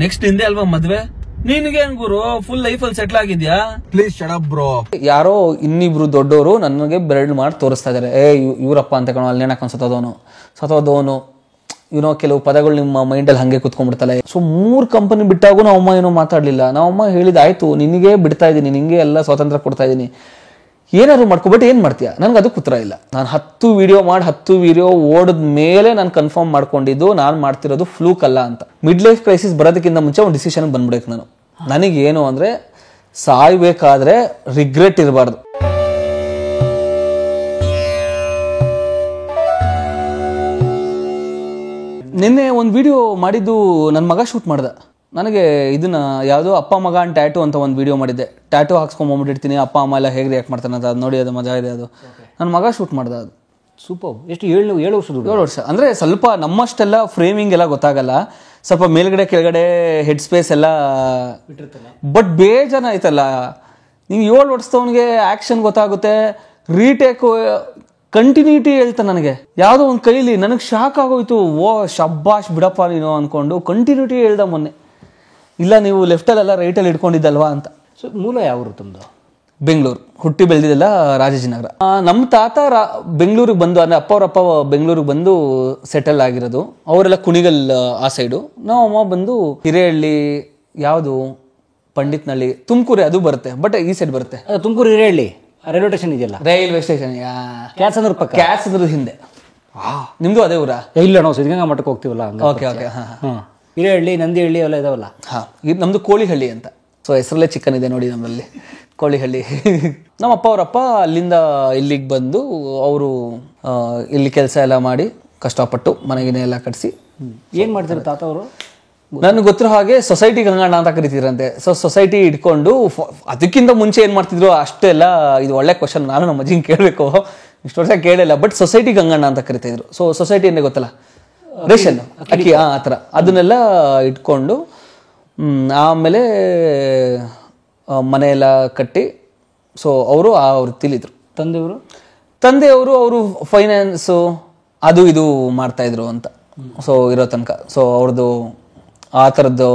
Next ಹಿಂದೆ ಅಲ್ವಾ ಮದ್ವೆ? ನಿನ್ಗೆ ಗುರು ಫುಲ್ ಲೈಫ್ ಅಲ್ಲಿ ಸೆಟ್ಲ್ ಆಗಿದ್ಯಾ? Please shut up bro. ಯಾರೋ ಇನ್ನಿಬ್ರು ದೊಡ್ಡವರು ನನಗೆ ಬೆರಳು ಮಾಡಿ ತೋರಿಸ್ತಾ ಇದಾರೆ, ಇವರಪ್ಪ ಅಂತ ಕಣೋ ಅಲ್ಲಿ ನೆನಕೊಂಡ್ ಸತೋದವನು ಏನೋ ಕೆಲವು ಪದಗಳು ನಿಮ್ಮ ಮೈಂಡಲ್ಲಿ ಹಂಗೆ ಕುತ್ಕೊಂಡ್ಬಿಡ್ತಲ್ಲ. ಸೊ 3 ಕಂಪನಿ ಬಿಟ್ಟಾಗೂ ನಾವಮ್ಮ ಏನೋ ಮಾತಾಡ್ಲಿಲ್ಲ. ನಾವಮ್ಮ ಹೇಳಿದ ಆಯ್ತು ನಿನಗೆ ಬಿಡ್ತಾ ಇದ್ದೀನಿ, ನಿಂಗೆ ಎಲ್ಲ ಸ್ವಾತಂತ್ರ್ಯ ಕೊಡ್ತಾ ಇದ್ದೀನಿ, ಏನಾದ್ರು ಮಾಡ್ಕೊಬಿಟ್ಟು ಏನ್ ಮಾಡ್ತೀಯ, ನನ್ಗೆ ಅದಕ್ಕೆ ಉತ್ತರ ಇಲ್ಲ. ನಾನು 10 ವಿಡಿಯೋ ಓಡಿದ ಮೇಲೆ ನಾನು ಕನ್ಫರ್ಮ್ ಮಾಡ್ಕೊಂಡಿದ್ದು ನಾನು ಮಾಡ್ತಿರೋದು ಫ್ಲೂಕ್ ಅಲ್ಲ ಅಂತ. ಮಿಡ್ ಲೈಫ್ ಕ್ರೈಸಿಸ್ ಬರೋದಕ್ಕಿಂತ ಮುಂಚೆ ಒಂದು ಡಿಸಿಷನ್ ಬಂದ್ಬಿಡಕ್ಕೆ ನಾನು. ನನಗೇನು ಅಂದ್ರೆ ಸಾಯ್ಬೇಕಾದ್ರೆ ರಿಗ್ರೆಟ್ ಇರಬಾರ್ದು. ನಿನ್ನೆ ಒಂದು ವಿಡಿಯೋ ಮಾಡಿದ್ದು ನನ್ನ ಮಗ ಶೂಟ್ ಮಾಡ್ದ. ನನಗೆ ಇದನ್ನ ಯಾವುದೋ ಅಪ್ಪ ಮಗ ಅಂಡ್ ಟ್ಯಾಟು ಅಂತ ಒಂದು ವಿಡಿಯೋ ಮಾಡಿದ್ದೆ. ಟ್ಯಾಟು ಹಾಕ್ಸ್ಕೊಂಡ್ಬಿಟ್ಟಿರ್ತೀನಿ, ಅಪ್ಪ ಅಮ್ಮ ಎಲ್ಲ ಹೇಗೆ ರಿಯಾಕ್ಟ್ ಮಾಡ್ತಾನೆ ಅಂತ. ಅದು ನೋಡಿ, ಅದು ಮಜಾ ಇದೆ. ಅದು ನನ್ನ ಮಗ ಶೂಟ್ ಮಾಡ್ದ. ಅದು ಸೂಪರ್. ಎಷ್ಟು 7 ವರ್ಷ ಅಂದರೆ ಸ್ವಲ್ಪ ನಮ್ಮಷ್ಟೆಲ್ಲ ಫ್ರೇಮಿಂಗ್ ಎಲ್ಲ ಗೊತ್ತಾಗಲ್ಲ, ಸ್ವಲ್ಪ ಮೇಲ್ಗಡೆ ಕೆಳಗಡೆ ಹೆಡ್ ಸ್ಪೇಸ್ ಎಲ್ಲ ಬಟ್ ಬೇಜಾನ ಆಯ್ತಲ್ಲ. ನೀವು 7 ವರ್ಷದವನಿಗೆ ಆ್ಯಕ್ಷನ್ ಗೊತ್ತಾಗುತ್ತೆ, ರೀಟೇಕು ಕಂಟಿನ್ಯೂಟಿ ಹೇಳ್ತಾನೆ. ನನಗೆ ಯಾವುದೋ ಒಂದು ಕೈಲಿ ನನಗೆ ಶಾಕ್ ಆಗೋಯ್ತು. ಓ ಶಬ್ಬಾಷ್ ಬಿಡಪ್ಪ ನೀನು ಅಂದ್ಕೊಂಡು ಕಂಟಿನ್ಯೂಟಿ ಹೇಳ್ದ ಮೊನ್ನೆ. ಇಲ್ಲ ನೀವು ಲೆಫ್ಟಲ್ಲೆಲ್ಲ ರೈಟಲ್ಲಿ ಇಟ್ಕೊಂಡಿದ್ದಲ್ವಾ ಅಂತ. ಸೊ ಮೂಲ ಯಾವರು ತಮ್ಮದು? ಬೆಂಗಳೂರು, ಹುಟ್ಟಿ ಬೆಳೆದಿದ್ದೆಲ್ಲ ರಾಜಾಜಿನಗರ. ನಮ್ಮ ತಾತ ಬೆಂಗಳೂರಿಗೆ ಬಂದು, ಅಂದರೆ ಅಪ್ಪ ಬೆಂಗಳೂರಿಗೆ ಬಂದು ಸೆಟಲ್ ಆಗಿರೋದು. ಅವರೆಲ್ಲ ಕುಣಿಗಲ್ ಆ ಸೈಡು. ನಾವು ಅಮ್ಮ ಬಂದು ಹಿರೇಹಳ್ಳಿ, ಯಾವುದು ಪಂಡಿತ್ನಳ್ಳಿ, ತುಮಕೂರು ಅದು ಬರುತ್ತೆ, ಬಟ್ ಈ ಸೈಡ್ ಬರುತ್ತೆ. ತುಮಕೂರು ಹಿರೇಹಳ್ಳಿ ರೈಲ್ವೆ ಸ್ಟೇಷನ್ ಇದೆಯಲ್ಲ, ರೈಲ್ವೆ ಸ್ಟೇಷನ್ ಕ್ಯಾತ್ಸಂದ್ರ ಪಕ್ಕ, ಕ್ಯಾತ್ಸಂದ್ರದ ಹಿಂದೆ. ನಿಮ್ದು ಅದೇ ಊರಾ? ಇಲ್ಲ, ನಾವು ಸಿದ್ಧಗಂಗಾ ಮಠಕ್ಕೆ ಹೋಗ್ತೀವಲ್ಲ. Okay okay. ಹಾಂ, ಹಿರೇಹಳ್ಳಿ, ನಂದಿಹಳ್ಳಿ ಅವೆಲ್ಲ ಇದಾವಲ್ಲ. ಹಾಂ, ಇದು ನಮ್ದು ಕೋಳಿಹಳ್ಳಿ ಅಂತ. ಸೊ ಹೆಸರಲ್ಲೇ ಚಿಕನ್ ಇದೆ ನೋಡಿ ನಮ್ಮಲ್ಲಿ, ಕೋಳಿಹಳ್ಳಿ. ನಮ್ಮ ಅಪ್ಪ ಅವರಪ್ಪ ಅಲ್ಲಿಂದ ಇಲ್ಲಿಗೆ ಬಂದು ಅವರು ಇಲ್ಲಿ ಕೆಲಸ ಎಲ್ಲ ಮಾಡಿ ಕಷ್ಟಪಟ್ಟು ಮನೆಗಿನೇ ಎಲ್ಲ ಕಟ್ಟಿಸಿ. ಏನು ಮಾಡ್ತಾರೆ ತಾತ ಅವರು? ನನಗೆ ಗೊತ್ತಿರೋ ಹಾಗೆ ಸೊಸೈಟಿ ಗಂಗಣ್ಣ ಅಂತ ಕರಿತಿದ್ರಂತೆ. ಸೊ ಸೊಸೈಟಿ ಇಟ್ಕೊಂಡು, ಅದಕ್ಕಿಂತ ಮುಂಚೆ ಏನು ಮಾಡ್ತಿದ್ರು ಅಷ್ಟೆಲ್ಲ, ಇದು ಒಳ್ಳೆ ಕ್ವಶನ್, ನಾನು ನಮ್ಮ ಅಜ್ಜಿಗೆ ಕೇಳಬೇಕು, ಇಷ್ಟು ವರ್ಷ ಕೇಳಿಲ್ಲ. ಬಟ್ ಸೊಸೈಟಿ ಗಂಗಣ್ಣ ಅಂತ ಕರಿತಿದ್ರು. ಸೊ ಸೊಸೈಟಿ ಅಂದರೆ ಗೊತ್ತಲ್ಲ, ರೇಷನ್ ಅಕ್ಕಿ ಆ ಥರ, ಅದನ್ನೆಲ್ಲ ಇಟ್ಕೊಂಡು ಆಮೇಲೆ ಮನೆಯೆಲ್ಲ ಕಟ್ಟಿ. ಸೊ ಅವರು ಆ ವೃತ್ತಿಲಿದ್ರು. ತಂದೆಯವರು ಅವರು ಫೈನಾನ್ಸು ಅದು ಇದು ಮಾಡ್ತಾಯಿದ್ರು ಅಂತ. ಸೊ ಇರೋ ತನಕ ಸೊ ಅವ್ರದ್ದು ಆ ಥರದ್ದು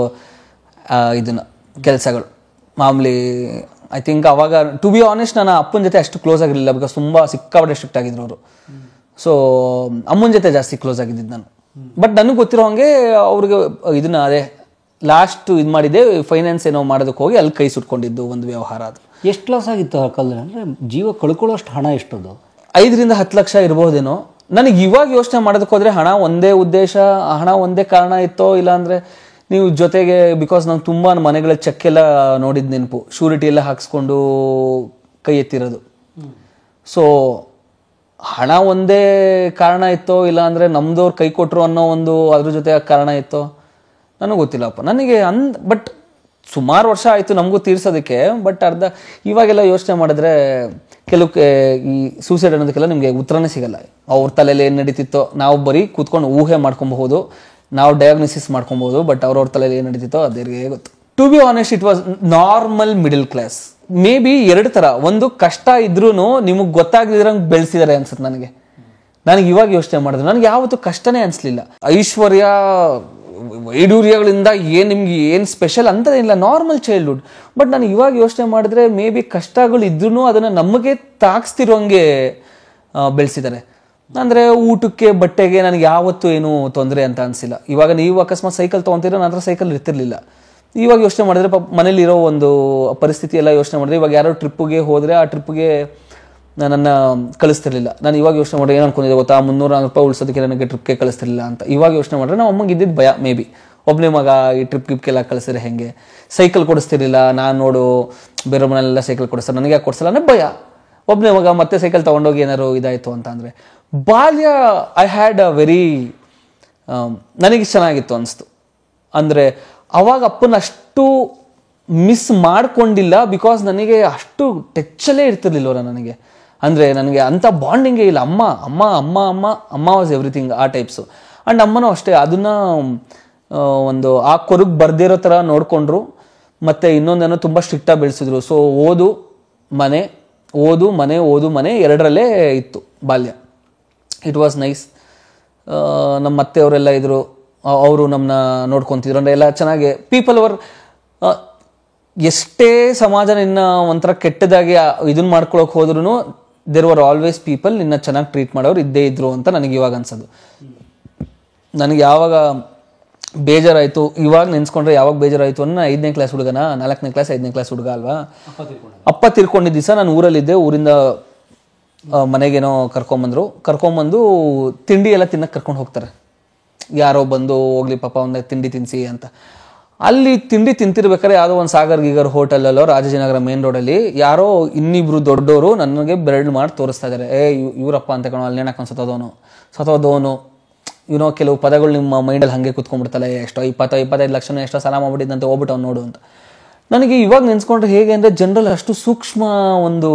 ಇದನ್ನು ಕೆಲಸಗಳು ಮಾಮೂಲಿ. ಐ ಥಿಂಕ್ ಅವಾಗ ಟು ಬಿ ಆನೆಸ್ಟ್ ನಾನು ಅಪ್ಪನ ಜೊತೆ ಅಷ್ಟು ಕ್ಲೋಸ್ ಆಗಿರಲಿಲ್ಲ, ಬಿಕಾಸ್ ತುಂಬ ಸಿಕ್ಕಾಪಟ್ಟೆ ಸ್ಟ್ರಿಕ್ಟ್ ಆಗಿದ್ರು ಅವರು. ಸೊ ಅಮ್ಮನ ಜೊತೆ ಜಾಸ್ತಿ ಕ್ಲೋಸ್ ಆಗಿದ್ದಿದ್ದು ನಾನು. ಬಟ್ ನನಗೆ ಗೊತ್ತಿರೋ ಹಾಗೆ ಅವ್ರಿಗೆ ಇದನ್ನ ಅದೇ ಲಾಸ್ಟ್ ಇದು ಮಾಡಿದ್ದೆ, ಫೈನಾನ್ಸ್ ಏನೋ ಮಾಡೋದಕ್ಕೆ ಹೋಗಿ ಅಲ್ಲಿ ಕೈ ಸುಟ್ಕೊಂಡಿದ್ದು ಒಂದು ವ್ಯವಹಾರ. ಅದು ಎಷ್ಟು ಲಾಸ್ ಆಗಿತ್ತು ಆ ಕಾಲದಲ್ಲಿ? ಅಂದರೆ ಜೀವ ಕಳ್ಕೊಳ್ಳೋಷ್ಟು ಹಣ ಎಷ್ಟದು? 5 ರಿಂದ 10 ಲಕ್ಷ ಇರ್ಬೋದೇನೋ. ನನಗೆ ಇವಾಗ ಯೋಚನೆ ಮಾಡೋದಕ್ಕೆ ಹೋದರೆ ಹಣ ಒಂದೇ ಉದ್ದೇಶ, ಹಣ ಒಂದೇ ಕಾರಣ ಇತ್ತೋ, ಇಲ್ಲಾಂದರೆ ನೀವು ಜೊತೆಗೆ, ಬಿಕಾಸ್ ನಂಗೆ ತುಂಬ ಮನೆಗಳ ಚೆಕ್ ಎಲ್ಲ ನೋಡಿದ ನೆನಪು, ಶ್ಯೂರಿಟಿ ಎಲ್ಲ ಹಾಕ್ಸ್ಕೊಂಡು ಕೈ ಎತ್ತಿರೋದು. ಸೊ ಹಣ ಒಂದೇ ಕಾರಣ ಇತ್ತೋ, ಇಲ್ಲಾಂದರೆ ನಮ್ದವ್ರು ಕೈ ಕೊಟ್ಟರು ಅನ್ನೋ ಒಂದು ಅದ್ರ ಜೊತೆ ಕಾರಣ ಇತ್ತೋ ನನಗೆ ಗೊತ್ತಿಲ್ಲಪ್ಪ. ನನಗೆ ಬಟ್ ಸುಮಾರು ವರ್ಷ ಆಯಿತು ನಮಗೂ ತೀರ್ಸೋದಕ್ಕೆ. ಬಟ್ ಇವಾಗೆಲ್ಲ ಯೋಚನೆ ಮಾಡಿದ್ರೆ ಕೆಲವು ಈ ಸೂಸೈಡ್ ಅನ್ನೋದಕ್ಕೆಲ್ಲ ನಿಮಗೆ ಉತ್ತರನೇ ಸಿಗಲ್ಲ. ಅವ್ರ ತಲೆಯಲ್ಲಿ ಏನು ನಡೀತಿತ್ತೋ ನಾವು ಬರೀ ಕೂತ್ಕೊಂಡು ಊಹೆ ಮಾಡ್ಕೊಬಹುದು, ನಾವು ಡಯಾಗ್ನೋಸಿಸ್ ಮಾಡ್ಕೊಬಹುದು. ಬಟ್ ಅವ್ರವ್ರ ತಲೆಯಲ್ಲಿ ಏನು ನಡೀತಿತ್ತೋ ಅದೇರಿಗೆ ಗೊತ್ತು. To be honest, it was normal middle class. Maybe 2 ಥರ, ಒಂದು ಕಷ್ಟ ಇದ್ರೂ ನಿಮಗೆ ಗೊತ್ತಾಗದಿರಂಗೆ ಬೆಳೆಸಿದ್ದಾರೆ ಅನ್ಸುತ್ತೆ ನನಗೆ. ಇವಾಗ ಯೋಚನೆ ಮಾಡಿದ್ರೆ ನನಗೆ ಯಾವತ್ತೂ ಕಷ್ಟನೇ ಅನಿಸ್ಲಿಲ್ಲ. ಐಶ್ವರ್ಯ ವೈಡೂರ್ಯಗಳಿಂದ ನಿಮ್ಗೆ ಏನು ಸ್ಪೆಷಲ್ ಅಂತ ಇಲ್ಲ, ನಾರ್ಮಲ್ ಚೈಲ್ಡ್ಹುಡ್. ಬಟ್ ನಾನು ಇವಾಗ ಯೋಚನೆ ಮಾಡಿದ್ರೆ ಮೇ ಬಿ ಕಷ್ಟಗಳು ಇದ್ರೂ ಅದನ್ನು ನಮಗೆ ತಾಗಿಸ್ತಿರೋಂಗೆ ಬೆಳೆಸಿದ್ದಾರೆ. ಅಂದರೆ ಊಟಕ್ಕೆ ಬಟ್ಟೆಗೆ ನನಗೆ ಯಾವತ್ತೂ ಏನು ತೊಂದರೆ ಅಂತ ಅನಿಸಿಲ್ಲ. ಇವಾಗ ನೀವು ಅಕಸ್ಮಾತ್ ಸೈಕಲ್ ತೊಗೊತೀರೋ, ನನ್ನ ಹತ್ರ ಸೈಕಲ್ ಇರ್ತಿರ್ಲಿಲ್ಲ. ಇವಾಗ ಯೋಚನೆ ಮಾಡಿದ್ರೆ ಮನೇಲಿರೋ ಒಂದು ಪರಿಸ್ಥಿತಿ ಎಲ್ಲ ಯೋಚನೆ ಮಾಡಿದ್ರೆ, ಇವಾಗ ಯಾರೋ ಟ್ರಿಪ್ಪಿಗೆ ಹೋದರೆ ಆ ಟ್ರಿಪ್ಪಿಗೆ ನನ್ನನ್ನು ಕಳಿಸ್ತಿರ್ಲಿಲ್ಲ. ನಾನು ಇವಾಗ ಯೋಚನೆ ಮಾಡಿದ್ರೆ ಏನು ಅನ್ಕೊಂಡಿದ್ದೆ ಗೊತ್ತಾ, 300-400 ರೂಪಾಯಿ ಉಳಿಸೋದಕ್ಕೆ ನನಗೆ ಟ್ರಿಪ್ಗೆ ಕಳಿಸ್ತಿರ್ಲಿಲ್ಲ ಅಂತ. ಇವಾಗ ಯೋಚನೆ ಮಾಡಿದ್ರೆ ನಾವು ಅಮ್ಮಗೆ ಇದ್ದಿದ್ದು ಭಯ. ಮೇ ಬಿ ಒಬ್ಬನೇ ಮಗ ಈ ಟ್ರಿಪ್ಗೆಲ್ಲ ಕಳಿಸಿದ್ರೆ ಹೆಂಗೆ, ಸೈಕಲ್ ಕೊಡಿಸ್ತಿರ್ಲಿಲ್ಲ. ನಾನು ನೋಡು ಬೇರೆ ಮನೆಯಲ್ಲೆಲ್ಲ ಸೈಕಲ್ ಕೊಡಿಸ್ತಾರೆ, ನನಗೆ ಯಾಕೆ ಕೊಡಿಸಲ್ಲ ಅನ್ನೋ ಭಯ. ಒಬ್ಬನೇ ಮಗ ಮತ್ತೆ ಸೈಕಲ್ ತೊಗೊಂಡೋಗಿ ಏನಾರು ಇದಾಯಿತು ಅಂತ ಅಂದರೆ. ಬಾಲ್ಯ ಐ ಹ್ಯಾಡ್ ಅ ವೆರಿ ನನಗೆ ಚೆನ್ನಾಗಿತ್ತು ಅನಿಸ್ತು. ಅಂದರೆ ಅವಾಗ ಅಪ್ಪನ ಅಷ್ಟು ಮಿಸ್ ಮಾಡ್ಕೊಂಡಿಲ್ಲ, ಬಿಕಾಸ್ ನನಗೆ ಅಷ್ಟು ಟಚ್ಚಲ್ಲೇ ಇರ್ತಿರ್ಲಿಲ್ಲ ನನಗೆ. ಅಂದರೆ ನನಗೆ ಅಂಥ ಬಾಂಡಿಂಗೇ ಇಲ್ಲ. ಅಮ್ಮ ಅಮ್ಮ ಅಮ್ಮ ಅಮ್ಮ ಅಮ್ಮ ವಾಸ್ ಎವ್ರಿಥಿಂಗ್, ಆ ಟೈಪ್ಸು. ಆ್ಯಂಡ್ ಅಮ್ಮನೂ ಅಷ್ಟೇ, ಅದನ್ನು ಒಂದು ಆ ಕೊರಗೆ ಬರ್ದಿರೋ ಥರ ನೋಡಿಕೊಂಡ್ರು. ಮತ್ತು ಇನ್ನೊಂದೇನೋ ತುಂಬ ಸ್ಟ್ರಿಕ್ಟಾಗಿ ಬೆಳೆಸಿದ್ರು. ಸೊ ಓದು ಮನೆ 2ರಲ್ಲೇ ಇತ್ತು ಬಾಲ್ಯ. It was nice. ನಮ್ಮ ಅತ್ತೆಯವರೆಲ್ಲ ಇದ್ದರು, ಅವರು ನಮ್ಮನ್ನ ನೋಡ್ಕೊತಿದ್ರು. ಅಂದರೆ ಎಲ್ಲ ಚೆನ್ನಾಗಿ ಪೀಪಲ್ ಅವರ್ ಎಷ್ಟೇ ಸಮಾಜ ನಿನ್ನ ಒಂಥರ ಕೆಟ್ಟದಾಗಿ ಇದನ್ನ ಮಾಡ್ಕೊಳಕ್ಕೆ ಹೋದ್ರೂ ದೇರ್ ವರ್ ಆಲ್ವೇಸ್ ಪೀಪಲ್ ನಿನ್ನ ಚೆನ್ನಾಗಿ ಟ್ರೀಟ್ ಮಾಡೋರು ಇದ್ದೇ ಇದ್ರು ಅಂತ ನನಗೆ ಇವಾಗ ಅನ್ಸೋದು. ನನಗೆ ಯಾವಾಗ ಬೇಜಾರಾಯಿತು, ಇವಾಗ ನೆನ್ಸ್ಕೊಂಡ್ರೆ ಯಾವಾಗ ಬೇಜಾರಾಯಿತು ಅನ್ನೋ 5ನೇ ಕ್ಲಾಸ್ ಹುಡುಗನ, 4ನೇ ಕ್ಲಾಸ್ 5ನೇ ಕ್ಲಾಸ್ ಹುಡುಗ ಅಲ್ವಾ. ಅಪ್ಪ ತಿರ್ಕೊಂಡಿದ್ದ ದಿವಸ ನಾನು ಊರಲ್ಲಿದ್ದೆ. ಊರಿಂದ ಮನೆಗೇನೋ ಕರ್ಕೊಂಬಂದು ತಿಂಡಿ ಎಲ್ಲ ತಿನ್ನಕ್ಕೆ ಕರ್ಕೊಂಡು ಹೋಗ್ತಾರೆ. ಯಾರೋ ಬಂದು ಹೋಗ್ಲಿ ಪಾಪ ಒಂದು ತಿಂಡಿ ತಿನ್ನಿಸಿ ಅಂತ. ಅಲ್ಲಿ ತಿಂಡಿ ತಿಂತಿರ್ಬೇಕಾದ್ರೆ ಯಾವುದೋ ಒಂದು ಸಾಗರ್ ಗೀಗರ್ ಹೋಟೆಲಲ್ಲೋ ರಾಜಾಜಿನಗರ ಮೇನ್ ರೋಡಲ್ಲಿ ಯಾರೋ ಇನ್ನಿಬ್ರು ದೊಡ್ಡವರು ನನಗೆ ಬೆರಳು ಮಾಡಿ ತೋರಿಸ್ತಾ ಇದ್ದಾರೆ. ಇವರಪ್ಪ ಅಂತ ಕಣೋ, ಅಲ್ಲಿ ನೆನಕೊಂಡು ಸತೋದವನು ಇವನೋ ಕೆಲವು ಪದಗಳು ನಿಮ್ಮ ಮೈಂಡಲ್ಲಿ ಹಾಗೆ ಕುತ್ಕೊಂಡ್ಬಿಡ್ತಲ್ಲ, ಎಷ್ಟೋ 20-25 ಲಕ್ಷನೋ ಎಷ್ಟೋ ಸಾಲ ಮಾಡ್ಬಿಟ್ಟಿದ್ದಂತೆ, ಹೋಗ್ಬಿಟ್ಟು ಅವ್ನು ನೋಡು ಅಂತ. ನನಗೆ ಇವಾಗ ನೆನ್ಸ್ಕೊಂಡ್ರೆ ಹೇಗೆ ಅಂದರೆ ಜನರಲ್ ಅಷ್ಟು ಸೂಕ್ಷ್ಮ ಒಂದು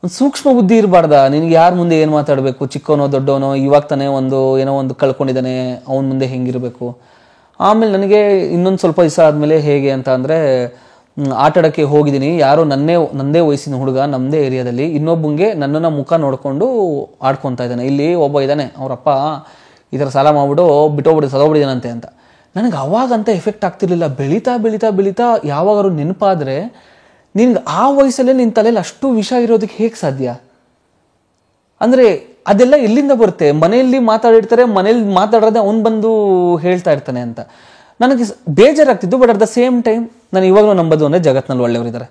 ಸೂಕ್ಷ್ಮ ಬುದ್ಧಿ ಇರಬಾರ್ದ. ನಿನಗೆ ಯಾರ ಮುಂದೆ ಏನು ಮಾತಾಡಬೇಕು, ಚಿಕ್ಕವನೋ ದೊಡ್ಡವನೋ, ಇವಾಗ ತಾನೇ ಏನೋ ಒಂದು ಕಳ್ಕೊಂಡಿದ್ದಾನೆ, ಅವನ ಮುಂದೆ ಹೆಂಗಿರಬೇಕು. ಆಮೇಲೆ ನನಗೆ ಇನ್ನೊಂದು ಸ್ವಲ್ಪ ದಿವಸ ಆದಮೇಲೆ ಹೇಗೆ ಅಂತ ಅಂದರೆ, ಆಟ ಆಡೋಕ್ಕೆ ಹೋಗಿದ್ದೀನಿ. ಯಾರೋ ನನ್ನದೇ ವಯಸ್ಸಿನ ಹುಡುಗ ನಮ್ಮದೇ ಏರಿಯಾದಲ್ಲಿ ಇನ್ನೊಬ್ಬಂಗೆ ನನ್ನನ್ನು ಮುಖ ನೋಡಿಕೊಂಡು ಆಡ್ಕೊತಾ ಇದ್ದಾನೆ. ಇಲ್ಲಿ ಒಬ್ಬ ಇದ್ದಾನೆ, ಅವರಪ್ಪ ಈ ಥರ ಸಾಲ ಮಾಡ್ಬಿಟ್ಟು ಸದೋಗ್ಬಿಟ್ಟಿದ್ದಾನಂತೆ ಅಂತ. ನನಗೆ ಅವಾಗಂತ ಎಫೆಕ್ಟ್ ಆಗ್ತಿರ್ಲಿಲ್ಲ. ಬೆಳೀತಾ ಬೆಳೀತಾ ಬೆಳೀತಾ ಯಾವಾಗಾದ್ರು ನೆನಪಾದರೆ, ನಿನ್ಗೆ ಆ ವಯಸ್ಸಲ್ಲೇ ನಿನ್ನ ತಲೆಯಲ್ಲಿ ಅಷ್ಟು ವಿಷ ಇರೋದಕ್ಕೆ ಹೇಗೆ ಸಾಧ್ಯ? ಅಂದರೆ ಅದೆಲ್ಲ ಎಲ್ಲಿಂದ ಬರುತ್ತೆ? ಮನೆಯಲ್ಲಿ ಮಾತಾಡಿರ್ತಾರೆ, ಮನೇಲಿ ಮಾತಾಡೋದೇ ಅವ್ನು ಬಂದು ಹೇಳ್ತಾ ಇರ್ತಾನೆ ಅಂತ ನನಗೆ ಬೇಜಾರಾಗ್ತಿದ್ದು. But at the same time ನಾನು ಇವಾಗಲೂ ನಂಬೋದು ಅಂದರೆ ಜಗತ್ತಿನಲ್ಲಿ ಒಳ್ಳೆಯವರಿದ್ದಾರೆ.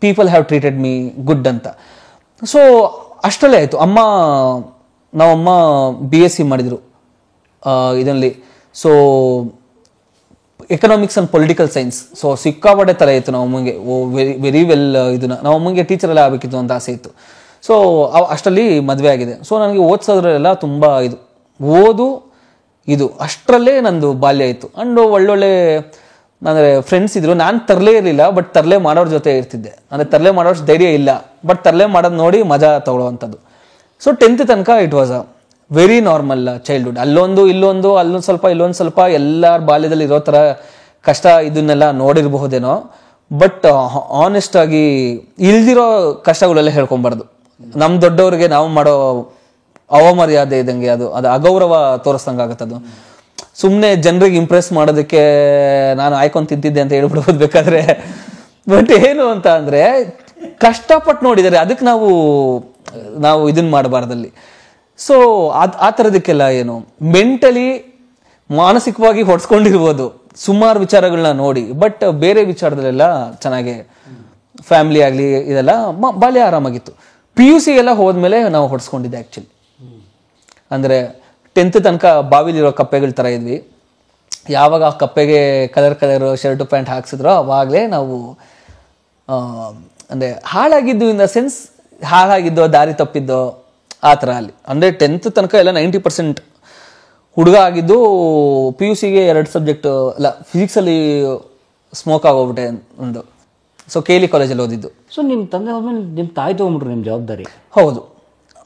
People have treated me good ಅಂತ. ಸೊ ಅಷ್ಟರಲ್ಲೇ ಆಯಿತು. ನಾವಮ್ಮ BSc ಮಾಡಿದರು ಇದರಲ್ಲಿ. So economics and political science. So ಸಿಕ್ಕಾಪಟ್ಟೆ ತಲೆ ಇತ್ತು ನಮ್ಮಮ್ಮಗೆ. ವೆರಿ ವೆಲ್ ಇದನ್ನ ನಮ್ಮಮ್ಮಗೆ ಟೀಚರ್ ಎಲ್ಲ ಆಗಬೇಕಿತ್ತು ಅಂತ ಆಸೆ ಇತ್ತು. ಸೊ ಅಷ್ಟರಲ್ಲಿ ಮದುವೆ ಆಗಿದೆ. ಸೊ ನನಗೆ ಓದಿಸೋದ್ರೆಲ್ಲ ತುಂಬ ಇದು ಅಷ್ಟರಲ್ಲೇ ನಂದು ಬಾಲ್ಯ ಇತ್ತು. ಆ್ಯಂಡ್ ಒಳ್ಳೊಳ್ಳೆ ಅಂದರೆ ಫ್ರೆಂಡ್ಸ್ ಇದ್ರು. ನಾನು ತರಲೇ ಇರಲಿಲ್ಲ, ಬಟ್ ತರಲೆ ಮಾಡೋರ ಜೊತೆ ಇರ್ತಿದ್ದೆ. ಅಂದರೆ ತರಲೆ ಮಾಡೋಷ್ಟು ಧೈರ್ಯ ಇಲ್ಲ, ಬಟ್ ತರಲೆ ಮಾಡೋದು ನೋಡಿ ಮಜಾ ತಗೊಳ್ಳೋವಂಥದ್ದು. ಸೊ 10th ತನಕ it was a very normal childhood. ಅಲ್ಲೊಂದು ಸ್ವಲ್ಪ ಇಲ್ಲೊಂದು ಸ್ವಲ್ಪ ಎಲ್ಲರ ಬಾಲ್ಯದಲ್ಲಿ ಇರೋ ಥರ ಕಷ್ಟ ಇದನ್ನೆಲ್ಲ ನೋಡಿರಬಹುದೇನೋ. ಬಟ್ ಆನೆಸ್ಟ್ ಆಗಿ ಇಲ್ದಿರೋ ಕಷ್ಟಗಳೆಲ್ಲ ಹೇಳ್ಕೊಬಾರ್ದು. ನಮ್ಮ ದೊಡ್ಡವ್ರಿಗೆ ನಾವು ಮಾಡೋ ಅವಮರ್ಯಾದೆ ಇದ್ದಂಗೆ, ಅದು ಅಗೌರವ ತೋರಿಸ್ದಂಗೆ ಆಗುತ್ತದು. ಸುಮ್ಮನೆ ಜನರಿಗೆ ಇಂಪ್ರೆಸ್ ಮಾಡೋದಕ್ಕೆ ನಾನು ಆಯ್ಕೊಂಡು ತಿಂತಿದ್ದೆ ಅಂತ ಹೇಳ್ಬಿಡ್ಬೋದು ಬೇಕಾದ್ರೆ. ಬಟ್ ಏನು ಅಂತ ಅಂದರೆ, ಕಷ್ಟಪಟ್ಟು ನೋಡಿದ್ದಾರೆ, ಅದಕ್ಕೆ ನಾವು ಇದನ್ನ ಮಾಡಬಾರ್ದಲ್ಲಿ. ಸೊ ಆ ಥರದಕ್ಕೆಲ್ಲ ಏನು ಮೆಂಟಲಿ ಮಾನಸಿಕವಾಗಿ ಹೊಡ್ಸ್ಕೊಂಡಿರ್ಬೋದು ಸುಮಾರು ವಿಚಾರಗಳನ್ನ ನೋಡಿ. ಬಟ್ ಬೇರೆ ವಿಚಾರದಲ್ಲೆಲ್ಲ ಚೆನ್ನಾಗಿ ಫ್ಯಾಮಿಲಿ ಆಗಲಿ ಇದೆಲ್ಲ ಬಾಲ್ಯ ಆರಾಮಾಗಿತ್ತು. PUC ಎಲ್ಲ ಹೋದ್ಮೇಲೆ ನಾವು ಹೊಡ್ಸ್ಕೊಂಡಿದ್ದೆ ಆ್ಯಕ್ಚುಲಿ. ಅಂದರೆ 10th ತನಕ ಬಾವಿಲಿರೋ ಕಪ್ಪೆಗಳ ಥರ ಇದ್ವಿ. ಯಾವಾಗ ಆ ಕಪ್ಪೆಗೆ ಕಲರ್ ಶರ್ಟು ಪ್ಯಾಂಟ್ ಹಾಕ್ಸಿದ್ರೋ ಅವಾಗಲೇ ನಾವು ಅಂದರೆ ಹಾಳಾಗಿದ್ದು, ಇನ್ ದ ಸೆನ್ಸ್ ಹಾಳಾಗಿದ್ದೋ ದಾರಿ ತಪ್ಪಿದ್ದೋ ಆ ಥರ ಅಲ್ಲಿ. ಅಂದರೆ 10th ತನಕ ಎಲ್ಲ 90% ಹುಡುಗ ಆಗಿದ್ದು. PUCಗೆ 2 ಸಬ್ಜೆಕ್ಟ್ ಅಲ್ಲ, ಫಿಸಿಕ್ಸಲ್ಲಿ ಸ್ಮೋಕ್ ಆಗೋಗ್ಬಿಟ್ಟೆ ಒಂದು. ಸೊ KLE ಕಾಲೇಜಲ್ಲಿ ಓದಿದ್ದು. ಸೊ ನಿಮ್ಮ ತಂದೆ ಹೋದ್ಮೇಲೆ ನಿಮ್ಮ ತಾಯಿ ತಗೊಂಡ್ಬಿಟ್ರು ನಿಮ್ಮ ಜವಾಬ್ದಾರಿ? ಹೌದು.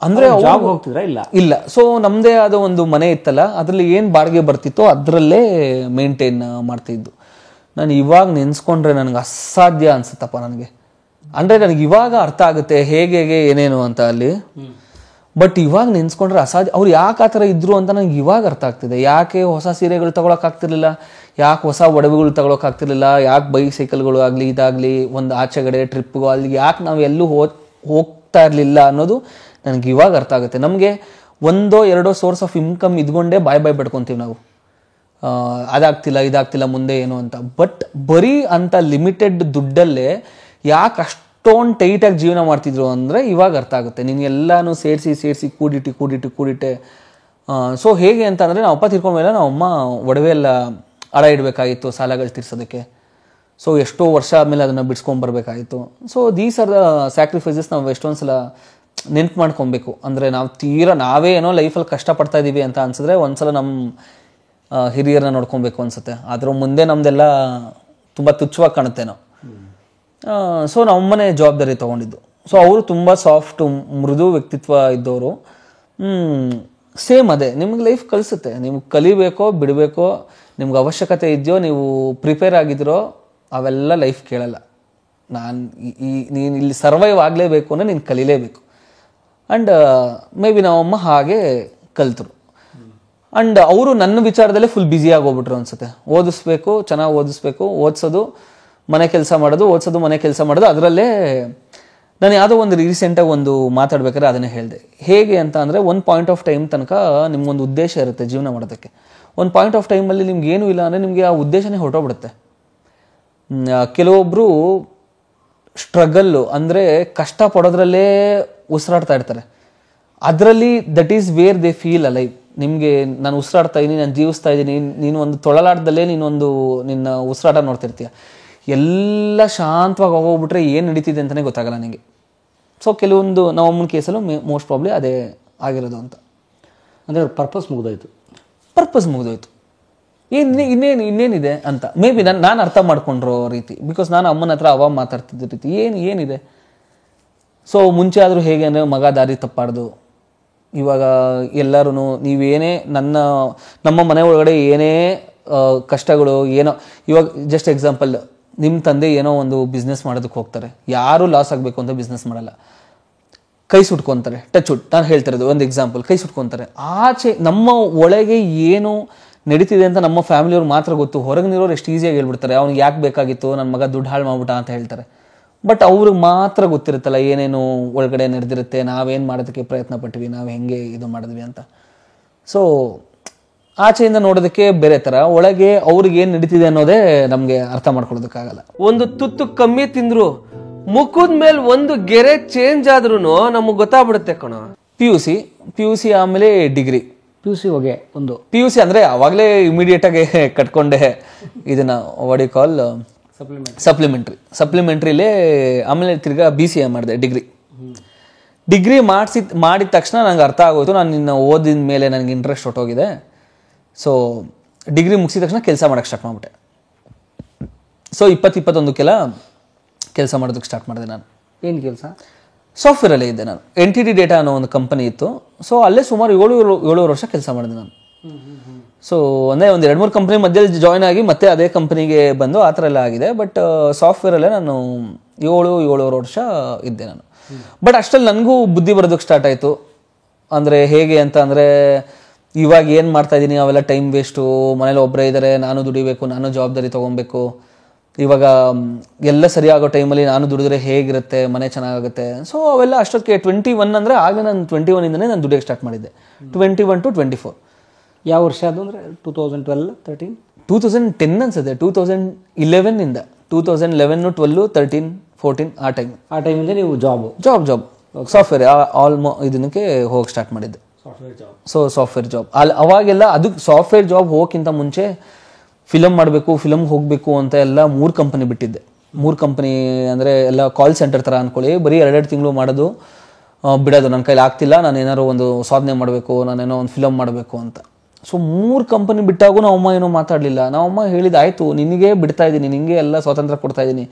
ಅಂದರೆ ಜಾಬ್ ಹೋಗ್ತಿದ್ರಾ? ಇಲ್ಲ. ಸೊ ನಮ್ಮದೇ ಆದ ಒಂದು ಮನೆ ಇತ್ತಲ್ಲ, ಅದರಲ್ಲಿ ಏನು ಬಾಡಿಗೆ ಬರ್ತಿತ್ತೋ ಅದರಲ್ಲೇ ಮೇಂಟೈನ್ ಮಾಡ್ತಿದ್ದು. ನಾನು ಇವಾಗ ನೆನೆಸ್ಕೊಂಡ್ರೆ ನನಗೆ ಅಸಾಧ್ಯ ಅನ್ಸುತ್ತಪ್ಪ ನನಗೆ. ಅಂದರೆ ನನಗೆ ಇವಾಗ ಅರ್ಥ ಆಗುತ್ತೆ ಹೇಗೆ ಏನೇನು ಅಂತ ಅಲ್ಲಿ. ಬಟ್ ಇವಾಗ ನೆನೆಸ್ಕೊಂಡ್ರೆ ಅಸಾಧ್ಯ. ಅವ್ರು ಯಾಕೆ ಆ ಥರ ಇದ್ರು ಅಂತ ನನಗೆ ಇವಾಗ ಅರ್ಥ ಆಗ್ತಿದೆ. ಯಾಕೆ ಹೊಸ ಸೀರೆಗಳು ತಗೊಳಕ್ಕಾಗ್ತಿರ್ಲಿಲ್ಲ, ಯಾಕೆ ಹೊಸ ಒಡವೆಗಳು ತಗೊಳಕ್ಕಾಗ್ತಿರ್ಲಿಲ್ಲ, ಯಾಕೆ ಬೈಸೈಕಲ್ಗಳು ಆಗಲಿ ಇದಾಗಲಿ ಒಂದು ಆಚೆಗಡೆ ಟ್ರಿಪ್ಗೂ ಅಲ್ಲಿ ಯಾಕೆ ನಾವು ಎಲ್ಲೂ ಹೋಗ್ತಾ ಇರಲಿಲ್ಲ ಅನ್ನೋದು ನನಗೆ ಇವಾಗ ಅರ್ಥ ಆಗುತ್ತೆ. ನಮಗೆ 1-2 ಸೋರ್ಸ್ ಆಫ್ ಇನ್ಕಮ್ ಇದ್ಕೊಂಡೇ ಬಾಯ್ ಪಡ್ಕೊತೀವಿ ನಾವು. ಅದಾಗ್ತಿಲ್ಲ ಇದಾಗ್ತಿಲ್ಲ ಮುಂದೆ ಏನು ಅಂತ. ಬಟ್ ಬರೀ ಅಂತ ಲಿಮಿಟೆಡ್ ದುಡ್ಡಲ್ಲೇ ಯಾಕೆ ಅಷ್ಟೊಂದು ಟೈಟಾಗಿ ಜೀವನ ಮಾಡ್ತಿದ್ರು ಅಂದರೆ ಇವಾಗ ಅರ್ಥ ಆಗುತ್ತೆ. ನಿನಗೆಲ್ಲಾನು ಸೇರಿಸಿ ಕೂಡಿಟ್ಟೆ. ಸೊ ಹೇಗೆ ಅಂತ ಅಂದರೆ, ನಾವು ಅಪ್ಪ ತಿರ್ಕೊಂಡ್ಮೇಲೆ ನಾವು ಅಮ್ಮ ಒಡವೆ ಎಲ್ಲ ಅಡ ಇಡಬೇಕಾಗಿತ್ತು ಸಾಲಗಳು ತೀರ್ಸೋದಕ್ಕೆ. ಸೊ ಎಷ್ಟೋ ವರ್ಷ ಆದಮೇಲೆ ಅದನ್ನು ಬಿಡ್ಸ್ಕೊಂಡ್ಬರ್ಬೇಕಾಗಿತ್ತು. So these are the sacrifices ನಾವು ಎಷ್ಟೊಂದು ಸಲ ನೆನ್ಪು ಮಾಡ್ಕೊಬೇಕು. ಅಂದರೆ ನಾವೇ ಏನೋ ಲೈಫಲ್ಲಿ ಕಷ್ಟಪಡ್ತಾ ಇದ್ದೀವಿ ಅಂತ ಅನ್ಸಿದ್ರೆ ಒಂದ್ಸಲ ನಮ್ಮ ಹಿರಿಯರನ್ನ ನೋಡ್ಕೊಬೇಕು ಅನ್ಸುತ್ತೆ. ಅದ್ರ ಮುಂದೆ ನಮ್ದೆಲ್ಲ ತುಂಬ ತುಚ್ಛವಾಗಿ ಕಾಣುತ್ತೆ ನಾವು. ಸೊ ನಮ್ಮನೆ ಜವಾಬ್ದಾರಿ ತೊಗೊಂಡಿದ್ದು. ಸೊ ಅವರು ತುಂಬ ಸಾಫ್ಟ್ ಮೃದು ವ್ಯಕ್ತಿತ್ವ ಇದ್ದವರು. ಸೇಮ್ ಅದೇ ನೀಮಗೆ ಲೈಫ್ ಕಲಿಸುತ್ತೆ. ನಿಮ್ಗೆ ಕಲಿಬೇಕೋ ಬಿಡಬೇಕೋ, ನಿಮ್ಗೆ ಅವಶ್ಯಕತೆ ಇದೆಯೋ, ನೀವು ಪ್ರಿಪೇರ್ ಆಗಿದ್ರೋ, ಅವೆಲ್ಲ ಲೈಫ್ ಕೇಳಲ್ಲ. ನೀನು ಇಲ್ಲಿ ಸರ್ವೈವ್ ಆಗಲೇಬೇಕು ಅಂದರೆ ನೀನು ಕಲೀಲೇಬೇಕು. ಆ್ಯಂಡ್ ಮೇ ಬಿ ನಮ್ಮಮ್ಮ ಹಾಗೆ ಕಲಿತರು. ಅಂಡ್ ಅವರು ನನ್ನ ವಿಚಾರದಲ್ಲೇ ಫುಲ್ ಬ್ಯುಸಿ ಆಗೋಗ್ಬಿಟ್ರು ಅನ್ಸುತ್ತೆ. ಓದಿಸ್ಬೇಕು, ಚೆನ್ನಾಗಿ ಓದಿಸ್ಬೇಕು, ಓದಿಸೋದು ಮನೆ ಕೆಲಸ ಮಾಡೋದು, ಓದಿಸೋದು ಮನೆ ಕೆಲಸ ಮಾಡೋದು. ಅದರಲ್ಲೇ ನಾನು ಯಾವುದೋ ಒಂದು ರೀಸೆಂಟಾಗಿ ಒಂದು ಮಾತಾಡ್ಬೇಕಾದ್ರೆ ಅದನ್ನೇ ಹೇಳಿದೆ. ಹೇಗೆ ಅಂತ ಅಂದರೆ, ಒಂದು ಪಾಯಿಂಟ್ ಆಫ್ ಟೈಮ್ ತನಕ ನಿಮ್ಗೊಂದು ಉದ್ದೇಶ ಇರುತ್ತೆ ಜೀವನ ಮಾಡೋದಕ್ಕೆ. ಒಂದು ಪಾಯಿಂಟ್ ಆಫ್ ಟೈಮಲ್ಲಿ ನಿಮ್ಗೆ ಏನೂ ಇಲ್ಲ ಅಂದರೆ ನಿಮಗೆ ಆ ಉದ್ದೇಶನೇ ಹೊರಟೋಗ್ಬಿಡುತ್ತೆ. ಕೆಲವೊಬ್ಬರು ಸ್ಟ್ರಗಲ್ಲು ಅಂದರೆ ಕಷ್ಟ ಪಡೋದ್ರಲ್ಲೇ ಉಸಿರಾಡ್ತಾ ಇರ್ತಾರೆ. ಅದರಲ್ಲಿ that is where they feel alive. ನಿಮಗೆ ನಾನು ಉಸಿರಾಡ್ತಾ ಇದ್ದೀನಿ, ನಾನು ಜೀವಿಸ್ತಾ ಇದ್ದೀನಿ, ನೀನು ಒಂದು ತೊಳಲಾಟದಲ್ಲೇ ನಿನ್ನ ಉಸಿರಾಟ ನೋಡ್ತಿರ್ತೀಯ. ಎಲ್ಲ ಶಾಂತವಾಗಿ ಹೋಗ್ಬಿಟ್ರೆ ಏನು ನಡೀತಿದೆ ಅಂತಲೇ ಗೊತ್ತಾಗಲ್ಲ ನನಗೆ. ಸೊ ಕೆಲವೊಂದು ನಾವು ಅಮ್ಮನ ಕೇಸಲ್ಲೂ ಮೋಸ್ಟ್ ಪ್ರಾಬ್ಲಿ ಅದೇ ಆಗಿರೋದು ಅಂತ. ಅಂದರೆ ಪರ್ಪಸ್ ಮುಗಿದೋಯ್ತು. ಪರ್ಪಸ್ ಮುಗಿದೋಯ್ತು. ಇನ್ನೇನಿದೆ ಅಂತ ಮೇ ಬಿ ನಾನು ಅರ್ಥ ಮಾಡ್ಕೊಂಡಿರೋ ರೀತಿ. ಬಿಕಾಸ್ ನಾನು ಅಮ್ಮನ ಹತ್ರ ಅವಾಗ ಮಾತಾಡ್ತಿದ್ದ ರೀತಿ ಏನಿದೆ. ಸೊ ಮುಂಚೆ ಆದರೂ ಹೇಗೆ ಅಂದರೆ ಮಗ ದಾರಿ ತಪ್ಪಾರ್ದು. ಇವಾಗ ಎಲ್ಲರೂ ನೀವೇನೇ ನಮ್ಮ ಮನೆ ಒಳಗಡೆ ಏನೇ ಕಷ್ಟಗಳು ಏನೋ, ಇವಾಗ ಜಸ್ಟ್ ಎಕ್ಸಾಂಪಲ್, ನಿಮ್ಮ ತಂದೆ ಏನೋ ಒಂದು ಬಿಸ್ನೆಸ್ ಮಾಡೋದಕ್ಕೆ ಹೋಗ್ತಾರೆ, ಯಾರೂ ಲಾಸ್ ಆಗಬೇಕು ಅಂತ ಬಿಸ್ನೆಸ್ ಮಾಡಲ್ಲ, ಕೈ ಸುಟ್ಕೊತಾರೆ, ಟಚ್ ವುಡ್ ನಾನು ಹೇಳ್ತಿರೋದು ಒಂದು ಎಕ್ಸಾಂಪಲ್, ಕೈ ಸುಟ್ಕೊತಾರೆ. ಆಚೆ ನಮ್ಮ ಒಳಗೆ ಏನು ನಡೀತಿದೆ ಅಂತ ನಮ್ಮ ಫ್ಯಾಮಿಲಿಯವ್ರು ಮಾತ್ರ ಗೊತ್ತು. ಹೊರಗಿನಿರೋರು ಎಷ್ಟು ಈಸಿಯಾಗಿ ಹೇಳ್ಬಿಡ್ತಾರೆ, ಅವ್ನಿಗೆ ಯಾಕೆ ಬೇಕಾಗಿತ್ತು, ನನ್ನ ಮಗ ದುಡ್ಡು ಹಾಳು ಮಾಡ್ಬಿಟ್ಟ ಅಂತ ಹೇಳ್ತಾರೆ. ಬಟ್ ಅವ್ರಿಗೆ ಮಾತ್ರ ಗೊತ್ತಿರುತ್ತಲ್ಲ ಏನೇನು ಒಳಗಡೆ ನಡೆದಿರುತ್ತೆ, ನಾವೇನು ಮಾಡೋದಕ್ಕೆ ಪ್ರಯತ್ನ ಪಟ್ವಿ, ನಾವು ಹೆಂಗೆ ಇದು ಮಾಡಿದ್ವಿ ಅಂತ. ಸೊ ಆಚೆಯಿಂದ ನೋಡೋದಕ್ಕೆ ಬೇರೆ ಥರ, ಒಳಗೆ ಅವ್ರಿಗೆ ಏನು ನಡೀತಿದೆ ಅನ್ನೋದೇ ನಮಗೆ ಅರ್ಥ ಮಾಡ್ಕೊಳ್ಳೋದಕ್ಕಾಗಲ್ಲ. ಒಂದು ತುತ್ತು ಕಮ್ಮಿ ತಿಂದ್ರು ಮುಖದ ಮೇಲೆ ಒಂದು ಗೆರೆ ಚೇಂಜ್ ಆದ್ರೂ ನಮಗೆ ಗೊತ್ತಾಗ್ಬಿಡುತ್ತೆ ಕಣ. ಪಿ ಯು ಸಿ ಆಮೇಲೆ ಡಿಗ್ರಿ. ಪಿ ಯು ಸಿ ಅಂದರೆ ಅವಾಗಲೇ ಇಮಿಡಿಯೇಟಾಗಿ ಕಟ್ಕೊಂಡೆ ಇದನ್ನ ವಾಡಿ ಕಾಲ್ ಸಪ್ಲಿಮೆಂಟ್ರಿಲೇ. ಆಮೇಲೆ ತಿರ್ಗಾ BCA ಮಾಡಿದೆ. ಡಿಗ್ರಿ ಮಾಡಿದ ತಕ್ಷಣ ನಂಗೆ ಅರ್ಥ ಆಗೋಯ್ತು, ನಾನು ನಿನ್ನ ಓದಿದ ಮೇಲೆ ನನಗೆ ಇಂಟ್ರೆಸ್ಟ್ ಹೊಟ್ಟೋಗಿದೆ. ಸೊ ಡಿಗ್ರಿ ಮುಗಿಸಿದ ತಕ್ಷಣ ಕೆಲಸ ಮಾಡೋಕ್ಕೆ ಸ್ಟಾರ್ಟ್ ಮಾಡಿಬಿಟ್ಟೆ. ಸೊ 21 ಕೆಲಸ ಮಾಡೋದಕ್ಕೆ ಸ್ಟಾರ್ಟ್ ಮಾಡಿದೆ. ನಾನು ಏನು ಕೆಲಸ? ಸಾಫ್ಟ್ವೇರಲ್ಲೇ ಇದ್ದೆ ನಾನು. NTT ಡೇಟಾ ಅನ್ನೋ ಒಂದು ಕಂಪನಿ ಇತ್ತು. ಸೊ ಅಲ್ಲೇ ಸುಮಾರು 7 ವರ್ಷ ಕೆಲಸ ಮಾಡಿದೆ ನಾನು. ಸೊ ಅಂದರೆ ಒಂದು 2-3 ಕಂಪ್ನಿ ಮಧ್ಯದಲ್ಲಿ ಜಾಯ್ನ್ ಆಗಿ ಮತ್ತೆ ಅದೇ ಕಂಪ್ನಿಗೆ ಬಂದು ಆ ಥರ ಎಲ್ಲ ಆಗಿದೆ. ಬಟ್ ಸಾಫ್ಟ್ವೇರಲ್ಲೇ ನಾನು 7 ವರ್ಷ ಇದ್ದೆ ನಾನು. ಬಟ್ ಅಷ್ಟರಲ್ಲಿ ನನಗೂ ಬುದ್ಧಿ ಬರೋದಕ್ಕೆ ಸ್ಟಾರ್ಟ್ ಆಯಿತು. ಅಂದರೆ ಹೇಗೆ ಅಂತ ಅಂದರೆ, ಇವಾಗ ಏನು ಮಾಡ್ತಾ ಇದ್ದೀನಿ ಅವೆಲ್ಲ ಟೈಮ್ ವೇಸ್ಟು, ಮನೇಲಿ ಒಬ್ಬರೇ ಇದ್ದಾರೆ, ನಾನು ದುಡಿಬೇಕು, ನಾನು ಜವಾಬ್ದಾರಿ ತೊಗೊಬೇಕು. ಇವಾಗ ಎಲ್ಲ ಸರಿಯಾಗೋ ಟೈಮಲ್ಲಿ ನಾನು ದುಡಿದ್ರೆ ಹೇಗಿರುತ್ತೆ, ಮನೆ ಚೆನ್ನಾಗುತ್ತೆ. ಸೊ ಅವೆಲ್ಲ ಅಷ್ಟೊತ್ತಿಗೆ 21 ಅಂದರೆ ಆಗಲೇ ನಾನು 21ಇಂದನೇ ನಾನು ದುಡಿಯೋಕ್ಕೆ ಸ್ಟಾರ್ಟ್ ಮಾಡಿದ್ದೆ. 21 to 24. ಯಾವ ವರ್ಷ ಅದು ಅಂದರೆ 2012, 13? 2010 ಅನ್ಸುತ್ತೆ. 2011ಇಂದ 2011, 12, 13, 14 ಆ ಟೈಮಿಂದ ನೀವು ಜಾಬ್ ಸಾಫ್ಟ್ವೇರ್ ಇದಕ್ಕೆ ಹೋಗಿ ಸ್ಟಾರ್ಟ್ ಮಾಡಿದ್ದೆ. ಸೊ ಸಾಫ್ಟ್ವೇರ್ ಜಾಬ್ ಅವಾಗೆಲ್ಲ ಅದು ಸಾಫ್ಟ್ವೇರ್ ಜಾಬ್ ಹೋಗೋಕ್ಕಿಂತ ಮುಂಚೆ ಫಿಲಮ್ ಮಾಡಬೇಕು, ಫಿಲಮ್ಗೆ ಹೋಗಬೇಕು ಅಂತ ಎಲ್ಲ 3 ಕಂಪನಿ ಬಿಟ್ಟಿದ್ದೆ. 3 ಕಂಪನಿ ಅಂದರೆ ಎಲ್ಲ ಕಾಲ್ ಸೆಂಟರ್ ಥರ ಅಂದ್ಕೊಳ್ಳಿ. ಬರೀ 2 ತಿಂಗಳು ಮಾಡೋದು ಬಿಡೋದು. ನನ್ನ ಕೈಲಿ ಆಗ್ತಿಲ್ಲ, ನಾನು ಏನಾದ್ರು ಒಂದು ಸಾಧನೆ ಮಾಡಬೇಕು, ನಾನೇನೋ ಒಂದು ಫಿಲಮ್ ಮಾಡಬೇಕು ಅಂತ. ಸೊ 3 ಕಂಪನಿ ಬಿಟ್ಟಾಗೂ ನಾವಮ್ಮ ಏನೋ ಮಾತಾಡಲಿಲ್ಲ. ನಾವಮ್ಮ ಹೇಳಿದ ಆಯಿತು, ನಿನಗೆ ಬಿಡ್ತಾ ಇದ್ದೀನಿ, ನಿನಗೆ ಎಲ್ಲ ಸ್ವಾತಂತ್ರ್ಯ ಕೊಡ್ತಾ ಇದ್ದೀನಿ,